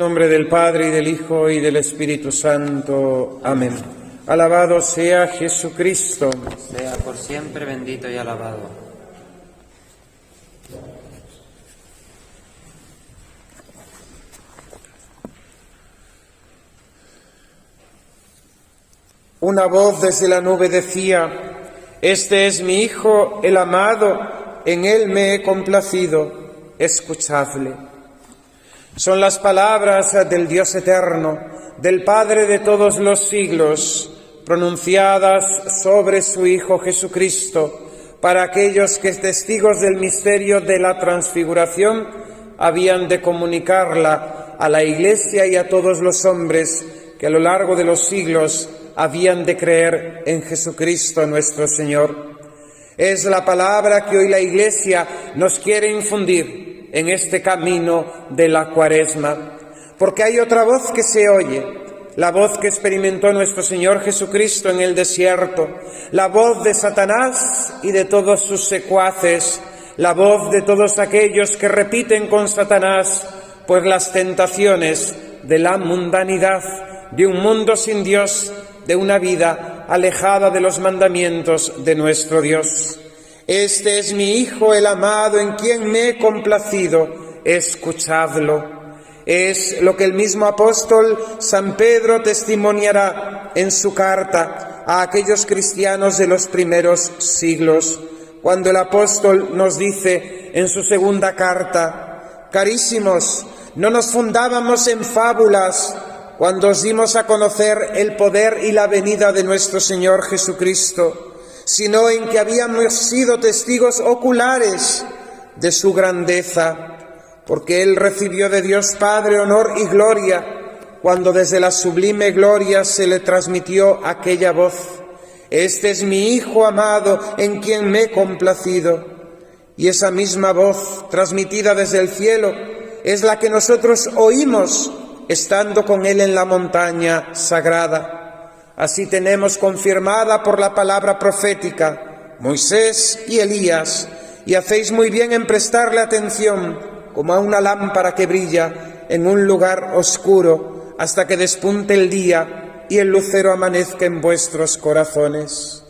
En nombre del Padre, y del Hijo, y del Espíritu Santo. Amén. Alabado sea Jesucristo. Sea por siempre bendito y alabado. Una voz desde la nube decía: Este es mi Hijo, el amado, en él me he complacido, escuchadle. Son las palabras del Dios eterno, del Padre de todos los siglos, pronunciadas sobre su Hijo Jesucristo, para aquellos que, testigos del misterio de la transfiguración, habían de comunicarla a la Iglesia y a todos los hombres que a lo largo de los siglos habían de creer en Jesucristo nuestro Señor. Es la palabra que hoy la Iglesia nos quiere infundir en este camino de la Cuaresma, porque hay otra voz que se oye, la voz que experimentó nuestro Señor Jesucristo en el desierto, la voz de Satanás y de todos sus secuaces, la voz de todos aquellos que repiten con Satanás pues las tentaciones de la mundanidad, de un mundo sin Dios, de una vida alejada de los mandamientos de nuestro Dios. Este es mi Hijo, el amado, en quien me he complacido, escuchadlo. Es lo que el mismo apóstol San Pedro testimoniará en su carta a aquellos cristianos de los primeros siglos, cuando el apóstol nos dice en su segunda carta: Carísimos, no nos fundábamos en fábulas cuando os dimos a conocer el poder y la venida de nuestro Señor Jesucristo, sino en que habíamos sido testigos oculares de su grandeza, porque Él recibió de Dios Padre honor y gloria, cuando desde la sublime gloria se le transmitió aquella voz: Este es mi Hijo amado, en quien me he complacido. Y esa misma voz, transmitida desde el cielo, es la que nosotros oímos estando con Él en la montaña sagrada. Así tenemos confirmada por la palabra profética Moisés y Elías, y hacéis muy bien en prestarle atención, como a una lámpara que brilla en un lugar oscuro, hasta que despunte el día y el lucero amanezca en vuestros corazones.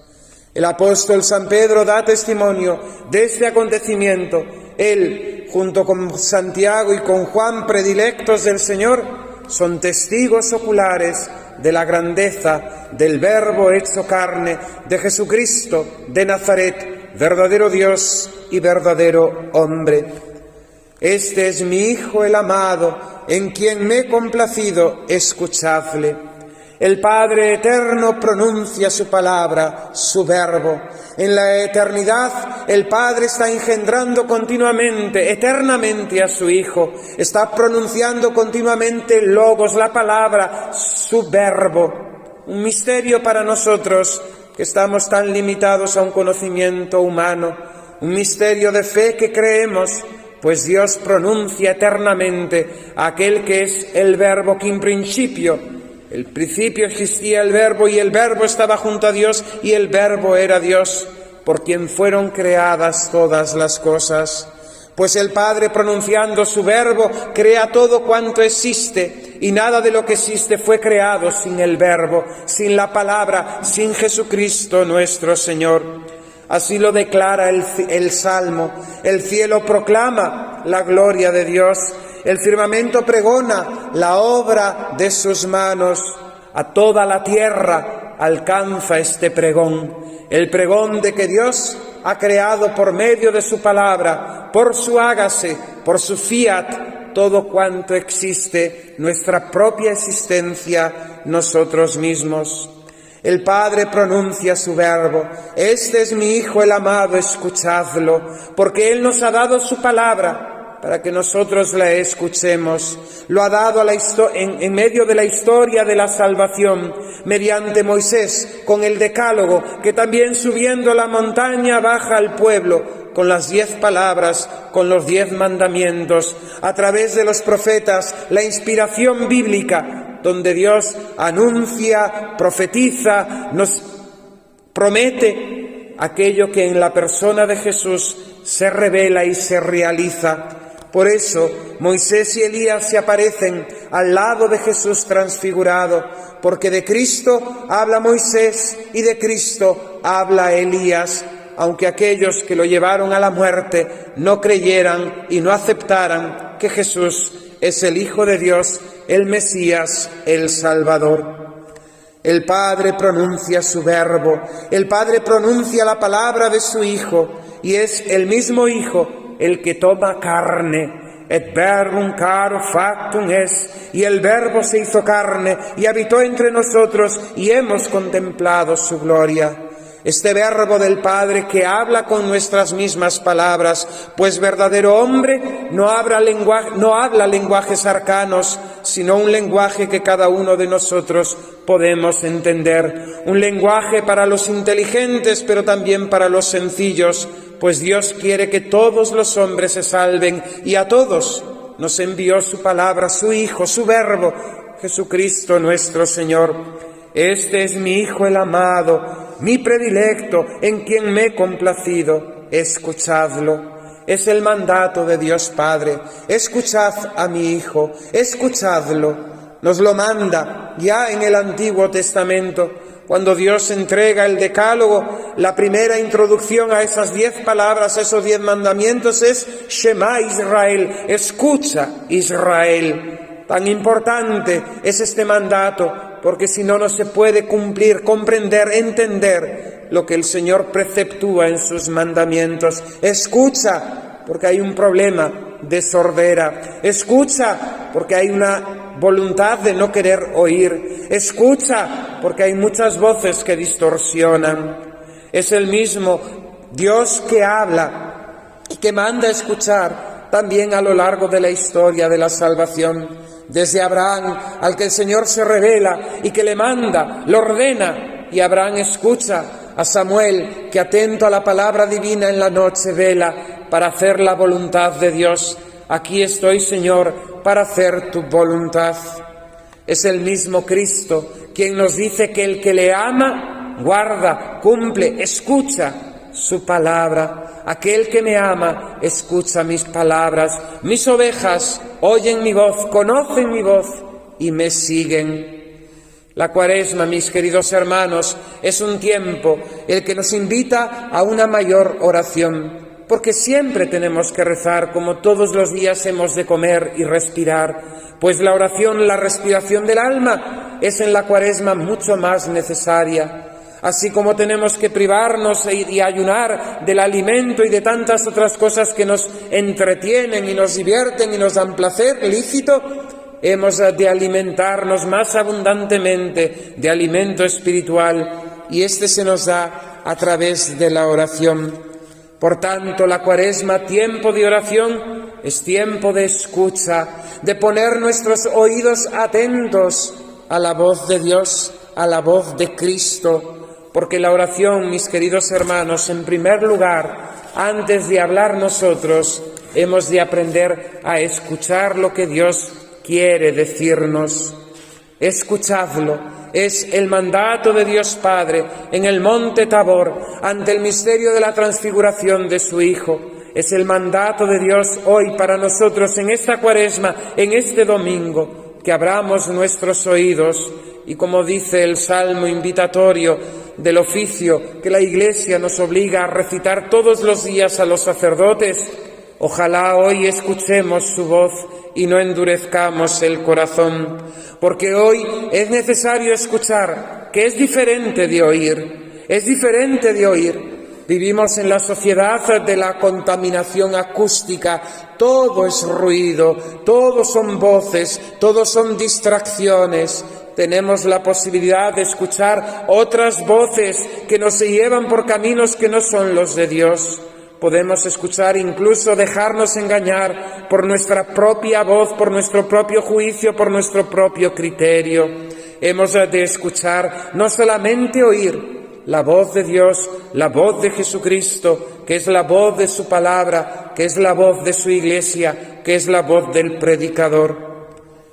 El apóstol San Pedro da testimonio de este acontecimiento. Él, junto con Santiago y con Juan, predilectos del Señor, son testigos oculares de la grandeza del Verbo hecho carne, de Jesucristo de Nazaret, verdadero Dios y verdadero hombre. Este es mi Hijo el amado, en quien me he complacido, escuchadle. El Padre eterno pronuncia su palabra, su verbo. En la eternidad el Padre está engendrando continuamente, eternamente a su Hijo. Está pronunciando continuamente el Logos, la palabra, su verbo. Un misterio para nosotros que estamos tan limitados a un conocimiento humano. Un misterio de fe que creemos, pues Dios pronuncia eternamente a aquel que es el Verbo que en principio existía el Verbo, y el Verbo estaba junto a Dios, y el Verbo era Dios, por quien fueron creadas todas las cosas. Pues el Padre, pronunciando su Verbo, crea todo cuanto existe, y nada de lo que existe fue creado sin el Verbo, sin la palabra, sin Jesucristo nuestro Señor. Así lo declara el Salmo: el cielo proclama la gloria de Dios, el firmamento pregona la obra de sus manos. A toda la tierra alcanza este pregón, el pregón de que Dios ha creado por medio de su palabra, por su hágase, por su fiat, todo cuanto existe, nuestra propia existencia, nosotros mismos. El Padre pronuncia su verbo: Este es mi Hijo el amado, escuchadlo, porque Él nos ha dado su palabra para que nosotros la escuchemos. Lo ha dado en medio de la historia de la salvación, mediante Moisés, con el Decálogo, que también subiendo la montaña baja al pueblo, con las 10 palabras, con los 10 mandamientos, a través de los profetas, la inspiración bíblica, donde Dios anuncia, profetiza, nos promete aquello que en la persona de Jesús se revela y se realiza. Por eso Moisés y Elías se aparecen al lado de Jesús transfigurado, porque de Cristo habla Moisés y de Cristo habla Elías, aunque aquellos que lo llevaron a la muerte no creyeran y no aceptaran que Jesús es el Hijo de Dios, el Mesías, el Salvador. El Padre pronuncia su verbo, el Padre pronuncia la palabra de su Hijo, y es el mismo Hijo el que toma carne. Et verbum caro factum es, y el Verbo se hizo carne y habitó entre nosotros, y hemos contemplado su gloria. Este Verbo del Padre que habla con nuestras mismas palabras, pues verdadero hombre no habla lenguajes arcanos, sino un lenguaje que cada uno de nosotros podemos entender. Un lenguaje para los inteligentes, pero también para los sencillos, pues Dios quiere que todos los hombres se salven, y a todos nos envió su palabra, su Hijo, su Verbo, Jesucristo nuestro Señor. Este es mi Hijo el amado, mi predilecto, en quien me he complacido. Escuchadlo. Es el mandato de Dios Padre. Escuchad a mi Hijo, escuchadlo. Nos lo manda ya en el Antiguo Testamento, cuando Dios entrega el Decálogo. La primera introducción a esas 10 palabras, a esos 10 mandamientos es Shema Israel, escucha Israel. Tan importante es este mandato, porque si no, no se puede cumplir, comprender, entender lo que el Señor preceptúa en sus mandamientos. Escucha, porque hay un problema de sordera. Escucha, porque hay una voluntad de no querer oír. Escucha, porque hay muchas voces que distorsionan. Es el mismo Dios que habla y que manda escuchar también a lo largo de la historia de la salvación. Desde Abraham, al que el Señor se revela y que le manda, lo ordena, y Abraham escucha. A Samuel, que atento a la palabra divina en la noche vela para hacer la voluntad de Dios. Aquí estoy, Señor, para hacer tu voluntad. Es el mismo Cristo quien nos dice que el que le ama, guarda, cumple, escucha su palabra. Aquel que me ama, escucha mis palabras. Mis ovejas oyen mi voz, conocen mi voz y me siguen. La Cuaresma, mis queridos hermanos, es un tiempo el que nos invita a una mayor oración, porque siempre tenemos que rezar, como todos los días hemos de comer y respirar, pues la oración, la respiración del alma, es en la Cuaresma mucho más necesaria. Así como tenemos que privarnos y ayunar del alimento y de tantas otras cosas que nos entretienen y nos divierten y nos dan placer lícito, hemos de alimentarnos más abundantemente de alimento espiritual, y este se nos da a través de la oración. Por tanto, la Cuaresma, tiempo de oración, es tiempo de escucha, de poner nuestros oídos atentos a la voz de Dios, a la voz de Cristo. Porque la oración, mis queridos hermanos, en primer lugar, antes de hablar nosotros, hemos de aprender a escuchar lo que Dios quiere decirnos. Escuchadlo. Es el mandato de Dios Padre en el monte Tabor, ante el misterio de la transfiguración de su Hijo. Es el mandato de Dios hoy para nosotros en esta Cuaresma, en este domingo, que abramos nuestros oídos y, como dice el Salmo invitatorio del oficio que la Iglesia nos obliga a recitar todos los días a los sacerdotes, ojalá hoy escuchemos su voz y no endurezcamos el corazón, porque hoy es necesario escuchar, que es diferente de oír, es diferente de oír. Vivimos en la sociedad de la contaminación acústica, todo es ruido, todo son voces, todo son distracciones. Tenemos la posibilidad de escuchar otras voces que nos llevan por caminos que no son los de Dios. Podemos escuchar, incluso dejarnos engañar por nuestra propia voz, por nuestro propio juicio, por nuestro propio criterio. Hemos de escuchar, no solamente oír, la voz de Dios, la voz de Jesucristo, que es la voz de su palabra, que es la voz de su Iglesia, que es la voz del predicador.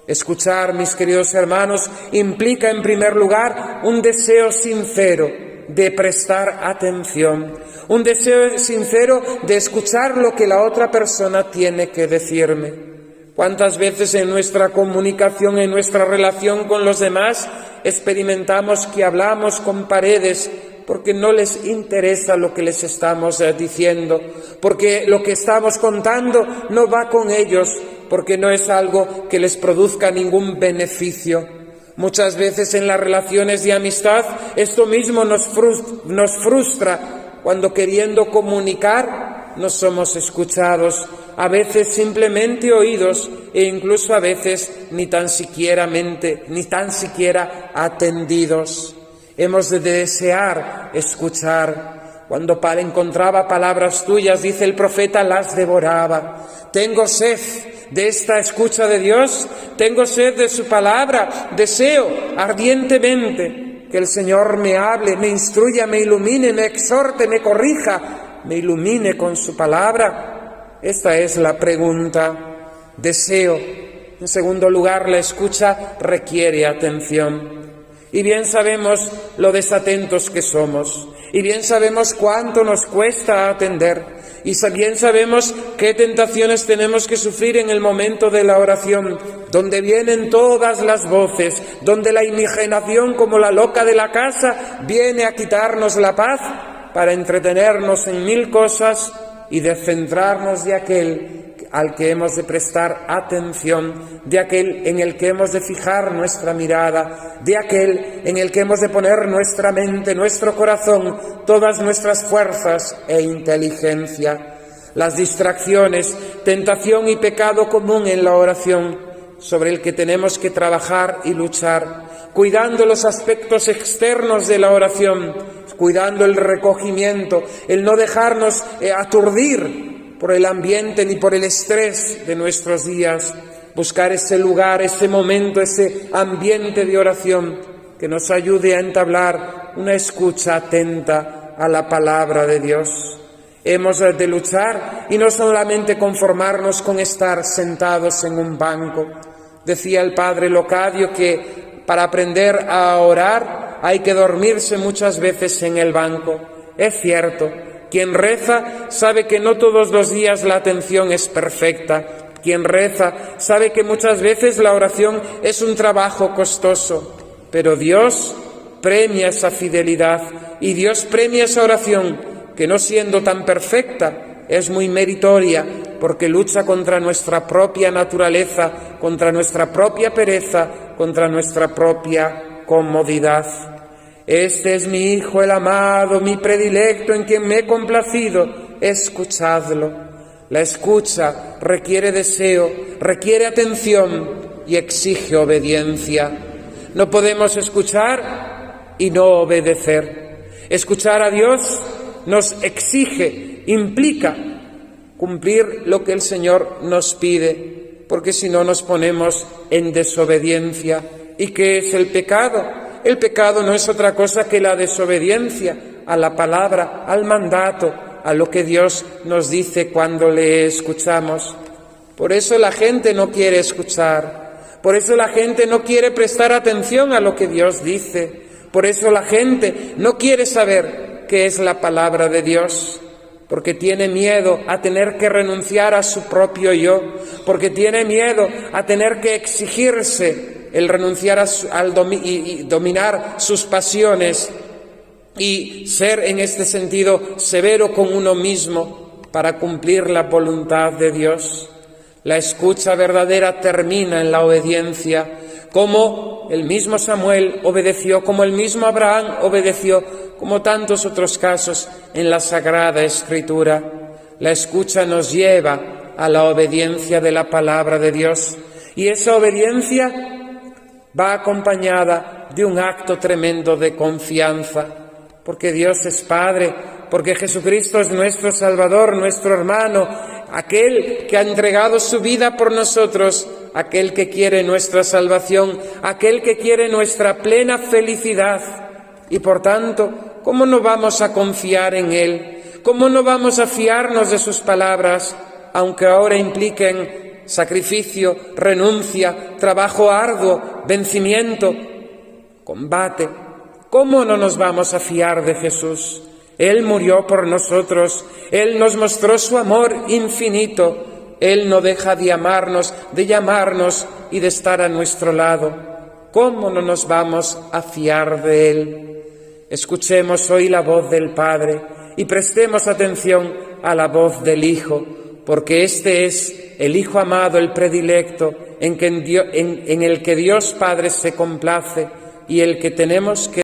Escuchar, mis queridos hermanos, implica en primer lugar un deseo sincero de prestar atención, un deseo sincero de escuchar lo que la otra persona tiene que decirme. ¿Cuántas veces en nuestra comunicación, en nuestra relación con los demás, experimentamos que hablamos con paredes porque no les interesa lo que les estamos diciendo, porque lo que estamos contando no va con ellos, porque no es algo que les produzca ningún beneficio? Muchas veces en las relaciones de amistad esto mismo nos frustra cuando, queriendo comunicar, no somos escuchados, a veces simplemente oídos e incluso a veces ni tan siquiera atendidos. Hemos de desear escuchar. Cuando encontraba palabras tuyas, dice el profeta, las devoraba. Tengo sed de esta escucha de Dios, tengo sed de su palabra, deseo ardientemente que el Señor me hable, me instruya, me ilumine, me exhorte, me corrija, me ilumine con su palabra. Esta es la pregunta. Deseo. En segundo lugar, la escucha requiere atención. Y bien sabemos lo desatentos que somos, y bien sabemos cuánto nos cuesta atender, y bien sabemos qué tentaciones tenemos que sufrir en el momento de la oración, donde vienen todas las voces, donde la imaginación, como la loca de la casa, viene a quitarnos la paz para entretenernos en mil cosas y descentrarnos de aquel al que hemos de prestar atención, de aquel en el que hemos de fijar nuestra mirada, de aquel en el que hemos de poner nuestra mente, nuestro corazón, todas nuestras fuerzas e inteligencia. Las distracciones, tentación y pecado común en la oración, sobre el que tenemos que trabajar y luchar, cuidando los aspectos externos de la oración, cuidando el recogimiento, el no dejarnos aturdir por el ambiente ni por el estrés de nuestros días, buscar ese lugar, ese momento, ese ambiente de oración que nos ayude a entablar una escucha atenta a la palabra de Dios. Hemos de luchar y no solamente conformarnos con estar sentados en un banco. Decía el padre Locadio que para aprender a orar hay que dormirse muchas veces en el banco. Es cierto. Quien reza sabe que no todos los días la atención es perfecta. Quien reza sabe que muchas veces la oración es un trabajo costoso. Pero Dios premia esa fidelidad y Dios premia esa oración que, no siendo tan perfecta, es muy meritoria porque lucha contra nuestra propia naturaleza, contra nuestra propia pereza, contra nuestra propia comodidad. Este es mi Hijo el amado, mi predilecto, en quien me he complacido, escuchadlo. La escucha requiere deseo, requiere atención y exige obediencia. No podemos escuchar y no obedecer. Escuchar a Dios nos exige, implica cumplir lo que el Señor nos pide, porque si no nos ponemos en desobediencia. ¿Y qué es el pecado? El pecado no es otra cosa que la desobediencia a la palabra, al mandato, a lo que Dios nos dice cuando le escuchamos. Por eso la gente no quiere escuchar, por eso la gente no quiere prestar atención a lo que Dios dice, por eso la gente no quiere saber qué es la palabra de Dios, porque tiene miedo a tener que renunciar a su propio yo, porque tiene miedo a tener que exigirse el renunciar y dominar sus pasiones y ser en este sentido severo con uno mismo para cumplir la voluntad de Dios. La escucha verdadera termina en la obediencia, como el mismo Samuel obedeció, como el mismo Abraham obedeció, como tantos otros casos en la Sagrada Escritura. La escucha nos lleva a la obediencia de la palabra de Dios, y esa obediencia va acompañada de un acto tremendo de confianza, porque Dios es Padre, porque Jesucristo es nuestro Salvador, nuestro hermano, aquel que ha entregado su vida por nosotros, aquel que quiere nuestra salvación, aquel que quiere nuestra plena felicidad. Y por tanto, ¿cómo no vamos a confiar en Él? ¿Cómo no vamos a fiarnos de sus palabras, aunque ahora impliquen sacrificio, renuncia, trabajo arduo, vencimiento, combate? ¿Cómo no nos vamos a fiar de Jesús? Él murió por nosotros, Él nos mostró su amor infinito, Él no deja de amarnos, de llamarnos y de estar a nuestro lado. ¿Cómo no nos vamos a fiar de Él? Escuchemos hoy la voz del Padre y prestemos atención a la voz del Hijo, porque este es el Hijo amado, el predilecto, en el que Dios Padre se complace y el que tenemos que